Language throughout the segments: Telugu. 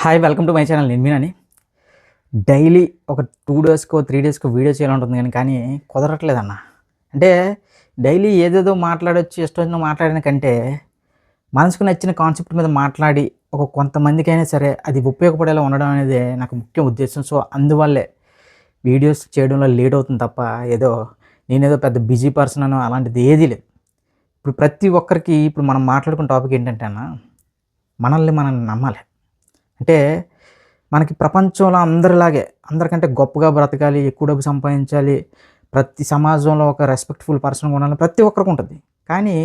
Hi welcome to my channel. నేను మీనని డైలీ ఒక 2 డేస్కో 3 డేస్కో వీడియో చేయాలంటుంది కానీ కుదరట్లేదన్న. అంటే డైలీ ఏదేదో మాట్లాడొచ్చు, ఇష్టం వచ్చిన మాట్లాడిన కంటే మనసుకు నచ్చిన కాన్సెప్ట్ మీద మాట్లాడి ఒక కొంతమందికైనా సరే అది ఉపయోగపడేలా ఉండడం అనేది నాకు ముఖ్య ఉద్దేశం. సో అందువల్లే వీడియోస్ చేయడంలో లేట్ అవుతుంది తప్ప నేనేదో పెద్ద బిజీ పర్సన్ అనో అలాంటిది ఏదీ లేదు. ఇప్పుడు ప్రతి ఒక్కరికి ఇప్పుడు మనం మాట్లాడుకున్న టాపిక్ ఏంటంటే అన్న, మనల్ని మనం నమ్మాలి. అంటే మనకి ప్రపంచంలో అందరిలాగే అందరికంటే గొప్పగా బ్రతకాలి, ఎక్కువ డబ్బు సంపాదించాలి, ప్రతి సమాజంలో ఒక రెస్పెక్ట్‌ఫుల్ పర్సన్‌గా ఉండాలని ప్రతి ఒక్కరికి ఉంటుంది. కానీ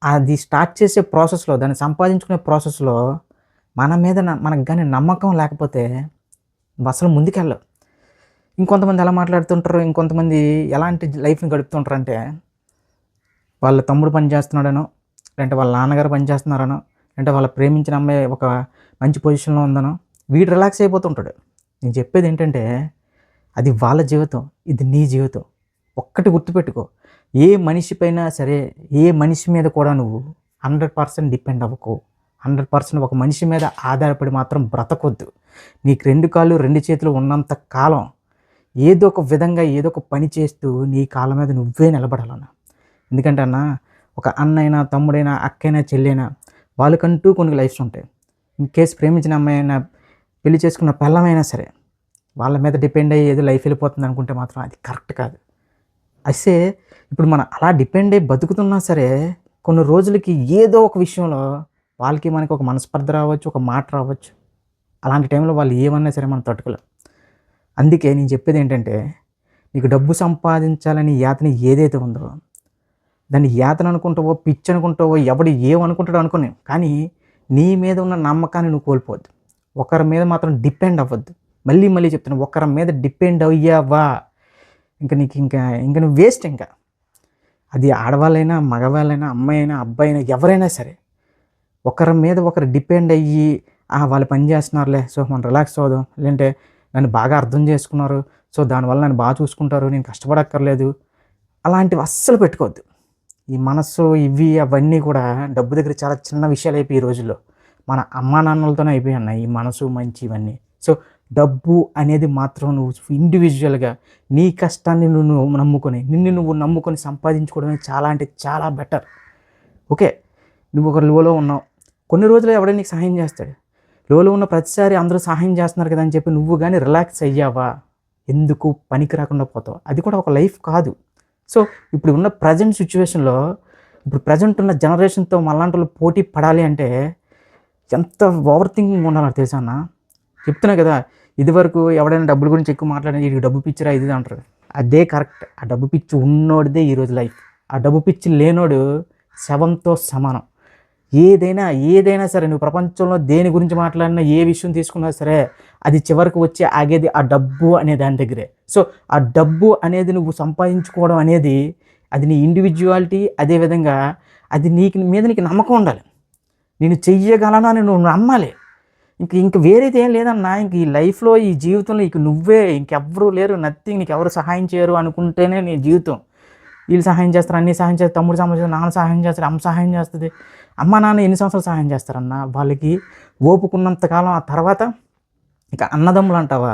అది స్టార్ట్ చేసే ప్రాసెస్‌లో, దాన్ని సంపాదించుకునే ప్రాసెస్‌లో మన మీద మనకు గాని నమ్మకం లేకపోతే అసలు ముందుకెళ్ళం. ఇంకొంతమంది ఎలా మాట్లాడుతుంటారు, ఇంకొంతమంది ఎలాంటి లైఫ్‌ని గడుపుతుంటారంటే వాళ్ళ తమ్ముడు పని చేస్తున్నాడనో, లేదంటే వాళ్ళ నాన్నగారు పని చేస్తున్నారనో, అంటే వాళ్ళ ప్రేమించిన అమ్మాయి ఒక మంచి పొజిషన్‌లో ఉందనో వీడు రిలాక్స్ అయిపోతుంటాడు. నేను చెప్పేది ఏంటంటే అది వాళ్ళ జీవితం, ఇది నీ జీవితం. ఒక్కటి గుర్తుపెట్టుకో, ఏ మనిషి పైన సరే, ఏ మనిషి మీద కూడా నువ్వు 100% డిపెండ్ అవ్వకు. 100% ఒక మనిషి మీద ఆధారపడి మాత్రం బ్రతకొద్దు. నీకు 2 కాళ్ళు 2 చేతులు ఉన్నంత కాలం ఏదో ఒక విధంగా ఏదో ఒక పని చేస్తూ నీ కాళ్ళ మీద నువ్వే నిలబడాలన్న. ఎందుకంటే అన్న, ఒక అన్నైనా, తమ్ముడైనా, అక్కైనా, చెల్లైనా వాళ్ళకంటూ కొన్ని లైఫ్స్ ఉంటాయి. ఇన్ కేస్ ప్రేమించిన అమ్మాయి అయినా, పెళ్లి చేసుకున్న పెళ్ళామైనా సరే వాళ్ళ మీద డిపెండ్ అయ్యి ఏదో లైఫ్ వెళ్ళిపోతుంది అనుకుంటే మాత్రం అది కరెక్ట్ కాదు. అయితే ఇప్పుడు మనం అలా డిపెండ్ అయ్యి బతుకుతున్నా సరే కొన్ని రోజులకి ఏదో ఒక విషయంలో వాళ్ళకి మనకి ఒక మనస్పర్ధ రావచ్చు, ఒక మాట రావచ్చు. అలాంటి టైంలో వాళ్ళు ఏమన్నా సరే మనం తట్టుకోలేం. అందుకే నేను చెప్పేది ఏంటంటే, నీకు డబ్బు సంపాదించాలని యాతన ఏదైతే ఉందో దాన్ని యాతన అనుకుంటావో, పిచ్చి అనుకుంటావో, ఎవడు ఏమనుకుంటాడో అనుకోని, కానీ నీ మీద ఉన్న నమ్మకాన్ని నువ్వు కోల్పోవద్దు. ఒకరి మీద మాత్రం డిపెండ్ అవ్వద్దు. మళ్ళీ మళ్ళీ చెప్తున్నా, ఒకరి మీద డిపెండ్ అయ్యావా ఇంక నీకు ఇంక నువ్వు వేస్ట్ ఇంకా. అది ఆడవాళ్ళైనా, మగవాళ్ళైనా, అమ్మాయి అయినా, అబ్బాయి అయినా, ఎవరైనా సరే ఒకరి మీద ఒకరు డిపెండ్ అయ్యి వాళ్ళు పని చేస్తున్నారులే, సో మనం రిలాక్స్ అవుదాం, లేదంటే నన్ను బాగా అర్థం చేసుకున్నారు, సో దానివల్ల నన్ను బాగా చూసుకుంటారు, నేను కష్టపడక్కర్లేదు, అలాంటివి అస్సలు పెట్టుకోవద్దు. ఈ మనస్సు ఇవి అవన్నీ కూడా డబ్బు దగ్గర చాలా చిన్న విషయాలు అయిపోయి ఈ రోజుల్లో. మన అమ్మా నాన్నలతోనే అయిపోయాయి ఈ మనసు మంచి ఇవన్నీ. సో డబ్బు అనేది మాత్రం నువ్వు ఇండివిజువల్గా నీ కష్టాన్ని నువ్వు నమ్ముకొని, నిన్ను నువ్వు నమ్ముకొని సంపాదించుకోవడమే చాలా అంటే చాలా బెటర్. ఓకే, నువ్వు ఒక లోలో ఉన్నావు, కొన్ని రోజులు ఎవడైనా నీకు సహాయం చేస్తాడు. లోలో ఉన్న ప్రతిసారి అందరూ సహాయం చేస్తున్నారు కదా అని చెప్పి నువ్వు కానీ రిలాక్స్ అయ్యావా, ఎందుకు పనికి రాకుండా పోతావు. అది కూడా ఒక లైఫ్ కాదు. సో ఇప్పుడు ఉన్న ప్రజెంట్ సిచ్యువేషన్లో, ఇప్పుడు ప్రజెంట్ ఉన్న జనరేషన్తో మళ్ళాంటి వాళ్ళు పోటీ పడాలి అంటే ఎంత ఓవర్ థింకింగ్ ఉండాలో తెలుసా అన్న. చెప్తున్నా కదా, ఇదివరకు ఎవడైనా డబ్బుల గురించి ఎక్కువ మాట్లాడిన వీడికి డబ్బు పిచ్చిరా ఇది అంటారు. అదే కరెక్ట్. ఆ డబ్బు పిచ్చి ఉన్నోడిదే ఈరోజు లైఫ్. ఆ డబ్బు పిచ్చి లేనోడు శవంతో సమానం. ఏదైనా సరే నువ్వు ప్రపంచంలో దేని గురించి మాట్లాడినా, ఏ విషయం తీసుకున్నా సరే అది చివరికి వచ్చి ఆగేది ఆ డబ్బు అనే దాని దగ్గరే. సో ఆ డబ్బు అనేది నువ్వు సంపాదించుకోవడం అనేది అది నీ ఇండివిజువాలిటీ. అదేవిధంగా అది నీకు నమ్మకం ఉండాలి. నేను చెయ్యగలను అని నువ్వు నమ్మాలి. ఇంక వేరేది ఏం లేదన్నా. ఇంక ఈ లైఫ్లో, ఈ జీవితంలో నువ్వే, ఇంకెవ్వరూ లేరు, నథింగ్. నీకు ఎవరు సహాయం చేయరు అనుకుంటేనే నీ జీవితం. వీళ్ళు సహాయం చేస్తారు, అన్నీ సహాయం చేస్తారు, తమ్ముడు సహాయం చేస్తారు, నాన్న సహాయం చేస్తారు, అమ్మ సహాయం చేస్తుంది. అమ్మ నాన్న ఎన్ని సంవత్సరాలు సహాయం చేస్తారన్న, వాళ్ళకి ఓపుకున్నంతకాలం. ఆ తర్వాత ఇక అన్నదమ్ములు అంటావా,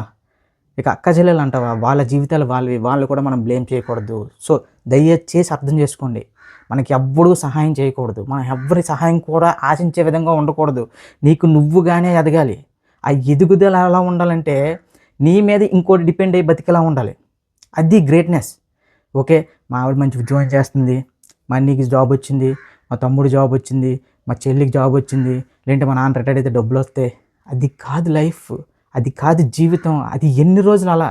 ఇక అక్క చెల్లెలు అంటావా, వాళ్ళ జీవితాలు వాళ్ళవి. వాళ్ళు కూడా మనం బ్లేమ్ చేయకూడదు. సో దయచేసి అర్థం చేసుకోండి, మనకి ఎవ్వడూ సహాయం చేయకూడదు, మనం ఎవ్వరి సహాయం కూడా ఆశించే విధంగా ఉండకూడదు. నీకు నువ్వుగానే ఎదగాలి. ఆ ఎదుగుదల ఎలా ఉండాలంటే నీ మీద ఇంకోటి డిపెండ్ అయ్యి బతికేలా ఉండాలి. అది గ్రేట్నెస్. ఓకే, మా ఆవిడ మంచి ఉద్యోగం చేస్తుంది, మా అన్నయ్యకి జాబ్ వచ్చింది, మా తమ్ముడు జాబ్ వచ్చింది, మా చెల్లికి జాబ్ వచ్చింది, లేదంటే మా నాన్న రిటైర్డ్ అయితే డబ్బులు వస్తాయి. అది కాదు లైఫ్, అది కాదు జీవితం. అది ఎన్ని రోజులు అలా.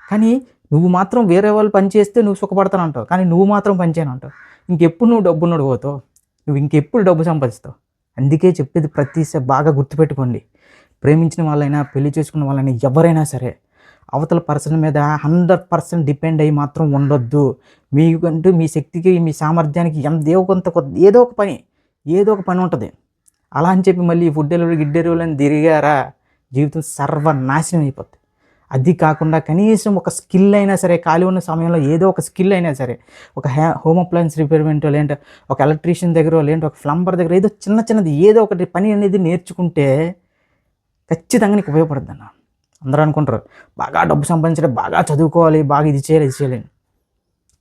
కానీ నువ్వు మాత్రం వేరే వాళ్ళు పని చేస్తే నువ్వు సుఖపడతానంటావు, కానీ నువ్వు మాత్రం పని చేయనంటావు. ఇంకెప్పుడు నువ్వు డబ్బున్నోడు పోతావు, నువ్వు ఇంకెప్పుడు డబ్బు సంపాదిస్తావు. అందుకే చెప్పేది ప్రతిసారి బాగా గుర్తుపెట్టుకోండి. ప్రేమించిన వాళ్ళైనా, పెళ్లి చేసుకున్న వాళ్ళైనా, ఎవరైనా సరే అవతల పర్సన్ మీద 100% డిపెండ్ అయ్యి మాత్రం ఉండొద్దు. మీకంటూ మీ శక్తికి, మీ సామర్థ్యానికి ఏదో ఒక పని ఉంటుంది. అలా అని చెప్పి మళ్ళీ ఫుడ్ డెలివరీ, గిడ్ డెలివరీ అని తిరిగారా జీవితం సర్వనాశనం అయిపోద్ది. అది కాకుండా కనీసం ఒక స్కిల్ అయినా సరే, ఖాళీ ఉన్న సమయంలో ఏదో ఒక స్కిల్ అయినా సరే, ఒక హోమ్ అప్లయన్స్ రిపేర్మెంటో, లేదంటే ఒక ఎలక్ట్రీషియన్ దగ్గర, లేదంటే ఒక ప్లంబర్ దగ్గర ఏదో చిన్నది ఏదో ఒకటి పని అనేది నేర్చుకుంటే ఖచ్చితంగా నీకు ఉపయోగపడుద్ది అన్న. అందరూ అనుకుంటారు బాగా డబ్బు సంపాదించాలి, బాగా చదువుకోవాలి, బాగా ఇది చేయాలి, ఇది చేయాలి.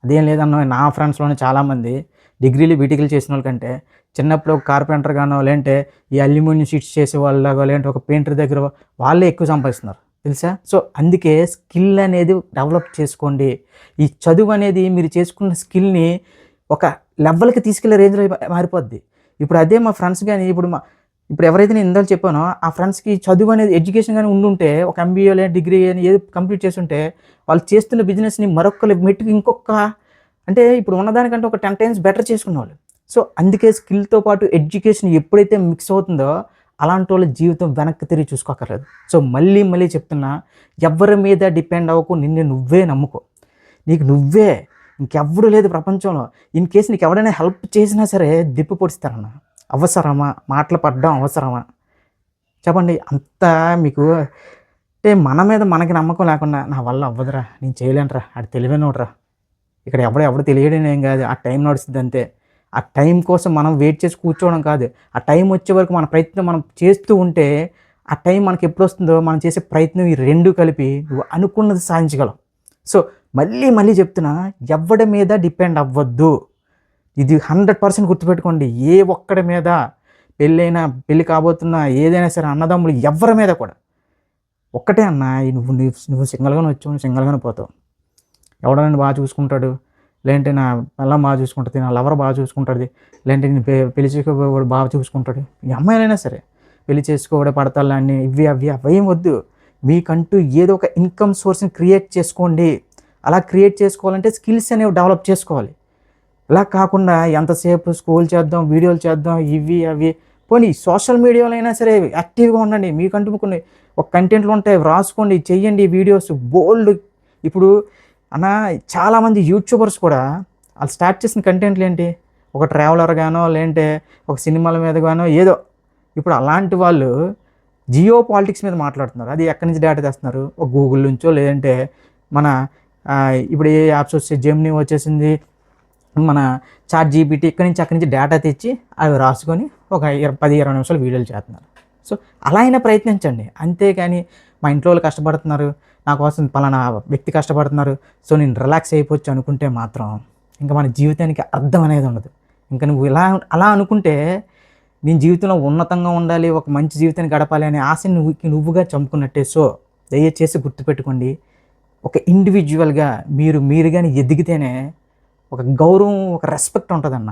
అదేం లేదన్న. నా ఫ్రెండ్స్‌లోనే చాలామంది డిగ్రీలు, బీటెక్‌లు చేసిన వాళ్ళకంటే చిన్నప్పుడు ఒక కార్పెంటర్ గానో, లేదంటే ఈ అల్యూమినియం షీట్స్ చేసేవాళ్ళలాగో, లేదంటే ఒక పెయింటర్ దగ్గర వాళ్ళే ఎక్కువ సంపాదిస్తున్నారు తెలుసా? సో, అందుకే స్కిల్ అనేది డెవలప్ చేసుకోండి. ఈ చదువు అనేది మీరు చేసుకున్న స్కిల్‌ని ఒక లెవెల్‌కి తీసుకెళ్ళే రేంజ్‌లో మారిపోద్ది. ఇప్పుడు అదే మా ఫ్రెండ్స్ గాని ఇప్పుడు ఎవరైతే నేను ఇందాక చెప్పానో ఆ ఫ్రెండ్స్‌కి చదువు అనేది ఎడ్యుకేషన్ గాని ఉండుంటే ఒక ఎంబీఏ లేదా డిగ్రీ గాని ఏదో కంప్లీట్ చేసుంటే వాళ్ళు చేస్తున్న బిజినెస్‌ని మరొక మెట్టుకి అంటే ఇప్పుడు ఉన్నదానికంటే ఒక 10 టైమ్స్ బెటర్ చేసుకునేవాళ్ళు. సో, అందుకే స్కిల్‌తో పాటు ఎడ్యుకేషన్ ఎప్పుడైతే మిక్స్ అవుతుందో అలాంటోళ్ళ జీవితం వెనక్కి తిరిగి చూసుకోక్కర్లేదు. సో, మళ్ళీ మళ్ళీ చెప్తున్నా, ఎవ్వరి మీద డిపెండ్ అవ్వకు. నిన్ను నువ్వే నమ్ముకో. నీకు నువ్వే, ఇంకెవ్వడు లేదు ప్రపంచంలో. ఇన్ కేస్ నీకు ఎవడైనా హెల్ప్ చేసినా సరే దిప్పి పొడుస్తారన్న. అవసరమా? మాటలు పడడం అవసరమా? చెప్పండి. అంత మీకు అంటే మన మీద మనకి నమ్మకం లేకుండా నా వల్ల అవ్వదురా, నేను చేయలేనురా, ఆడు తెలివైనోడురా, ఇక్కడ ఎవడు తెలియడం ఏం కాదు, ఆ టైం నడుస్తుంది అంతే. ఆ టైం కోసం మనం వెయిట్ చేసి కూర్చోవడం కాదు. ఆ టైం వచ్చే వరకు మన ప్రయత్నం మనం చేస్తూ ఉంటే ఆ టైం మనకి ఎప్పుడొస్తుందో మనం చేసే ప్రయత్నం ఈ 2 కలిపి నువ్వు అనుకున్నది సాధించగలవు. సో, మళ్ళీ మళ్ళీ చెప్తున్నా, ఎవ్వడి మీద డిపెండ్ అవ్వద్దు. ఇది 100% గుర్తుపెట్టుకోండి. ఏ ఒక్కడి మీద పెళ్ళైనా, పెళ్లి కాబోతున్నా, ఏదైనా సరే అన్నదమ్ములు ఎవ్వరి మీద కూడా ఒక్కటే అన్నా, నువ్వు సింగిల్‌గానే వచ్చావు, నువ్వు సింగిల్‌గానే పోతావు. ఎవడో నిన్ను బాగా చూసుకుంటాడు, లేదంటే నా పెళ్ళాం బాగా చూసుకుంటది, నా లవర్ బాగా చూసుకుంటది, లేదంటే నేను పెళ్లి చేసుకోబోయేవాడు బాగా చూసుకుంటాడు. ఈ అమ్మాయిలైనా సరే పెళ్లి చేసుకోబడే పడతాలని ఇవి అవి అవేం వద్దు. మీకంటూ ఏదో ఒక ఇన్‌కమ్ సోర్స్‌ని క్రియేట్ చేసుకోండి. అలా క్రియేట్ చేసుకోవాలంటే స్కిల్స్ అనేవి డెవలప్ చేసుకోవాలి. ఇలా కాకుండా ఎంతసేపు స్క్రోల్ చేద్దాం, వీడియోలు చేద్దాం, ఇవి అవి. పోనీ సోషల్ మీడియాలో అయినా సరే యాక్టివ్‌గా ఉండండి. మీకంటూ కొన్ని ఒక కంటెంట్లు ఉంటాయి, రాసుకోండి, చెయ్యండి వీడియోస్ బోలెడు. ఇప్పుడు అన్న చాలామంది యూట్యూబర్స్ కూడా ఆళ్ళు స్టార్ట్ చేసిన కంటెంట్లు ఏంటి? ఒక ట్రావెలర్ గానో, లేదంటే ఒక సినిమాల మీద గానో ఏదో. ఇప్పుడు అలాంటి వాళ్ళు జియో పాలిటిక్స్ మీద మాట్లాడుతున్నారు. అది ఎక్కడి నుంచి డేటా తెస్తున్నారు? ఒక గూగుల్ నుంచో, లేదంటే మన ఇప్పుడు ఏ యాప్స్ వచ్చాయి, జెమినీ వచ్చేసింది, మన చాట్ జీపీటీ ఇక్కడి నుంచి అక్కడి నుంచి డేటా తెచ్చి అవి రాసుకొని ఒక 10, 20 నిమిషాలు వీడియోలు చేస్తున్నారు. సో, అలా అయినా ప్రయత్నించండి. అంతేగాని మా ఇంట్లో వాళ్ళు కష్టపడుతున్నారు, నా కోసం పలానా వ్యక్తి కష్టపడుతున్నారు, సో నేను రిలాక్స్ అయిపోవచ్చు అనుకుంటే మాత్రం ఇంకా మన జీవితానికి అర్థం అనేది ఉండదు. ఇంకా నువ్వు అలా అనుకుంటే నేను జీవితంలో ఉన్నతంగా ఉండాలి, ఒక మంచి జీవితాన్ని గడపాలి అనే ఆశని నువ్వుగా చంపుకున్నట్టే. సో, దయచేసి గుర్తుపెట్టుకోండి. ఒక ఇండివిడ్యువల్‌గా మీరు గాని ఎదిగితేనే ఒక గౌరవం, ఒక రెస్పెక్ట్ ఉంటదన్న.